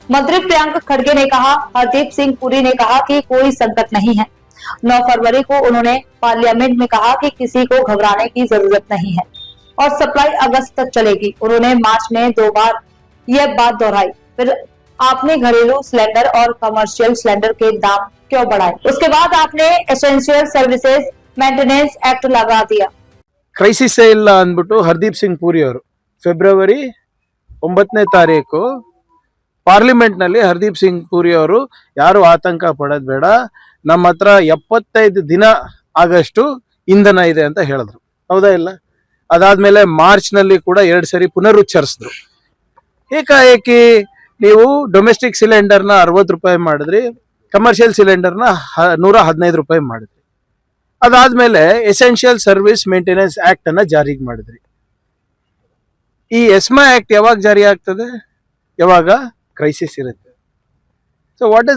मंत्री प्रियंक खड़गे ने कहा, हरदीप सिंह पुरी ने कहा कि कोई संकट नहीं है। 9 फरवरी को उन्होंने पार्लियामेंट में कहा कि किसी को घबराने की जरूरत नहीं है और सप्लाई अगस्त तक चलेगी। उन्होंने मार्च में 2 बार यह बात दोहराई। फिर आपने घरेलू सिलेंडर और कमर्शियल सिलेंडर के दाम क्यों बढ़ाए? उसके बाद आपने एसेंशियल सर्विसेज मेंटेनेंस एक्ट लगा दिया। ಕ್ರೈಸಿಸೇ ಇಲ್ಲ ಅಂದ್ಬಿಟ್ಟು ಹರ್ದೀಪ್ ಸಿಂಗ್ ಪೂರಿ ಅವರು ಫೆಬ್ರವರಿ 9ನೇ ತಾರೀಕು ಪಾರ್ಲಿಮೆಂಟ್ನಲ್ಲಿ ಹರ್ದೀಪ್ ಸಿಂಗ್ ಪೂರಿ ಅವರು ಯಾರು ಆತಂಕ ಪಡೋದು ಬೇಡ, ನಮ್ಮ ಹತ್ರ 75 ದಿನ ಆಗಷ್ಟು ಇಂಧನ ಇದೆ ಅಂತ ಹೇಳಿದ್ರು. ಹೌದಾ ಇಲ್ಲ? ಅದಾದ್ಮೇಲೆ ಮಾರ್ಚ್ನಲ್ಲಿ ಕೂಡ 2 ಸರಿ ಪುನರುಚ್ಚರಿಸಿದ್ರು. ಏಕಾಏಕಿ ನೀವು ಡೊಮೆಸ್ಟಿಕ್ ಸಿಲಿಂಡರ್ನ 60 ರೂಪಾಯಿ ಮಾಡಿದ್ರಿ, ಕಮರ್ಷಿಯಲ್ ಸಿಲಿಂಡರ್ನ 115 ರೂಪಾಯಿ ಮಾಡಿದ್ರಿ. ಅದಾದ್ಮೇಲೆ ಎಸೆನ್ಷಿಯಲ್ ಸರ್ವಿಸ್ ಮೇಂಟೆನೆನ್ಸ್ ಆಕ್ಟ್ ಅನ್ನ ಜಾರಿಗೆ ಮಾಡಿದ್ರಿ. ಈ ಎಸ್ಮಾ ಆಕ್ಟ್ ಯಾವಾಗ ಜಾರಿ ಆಗ್ತದೆ? ಯಾವಾಗ ಕ್ರೈಸಿಸ್ ಇರುತ್ತೆ. So what is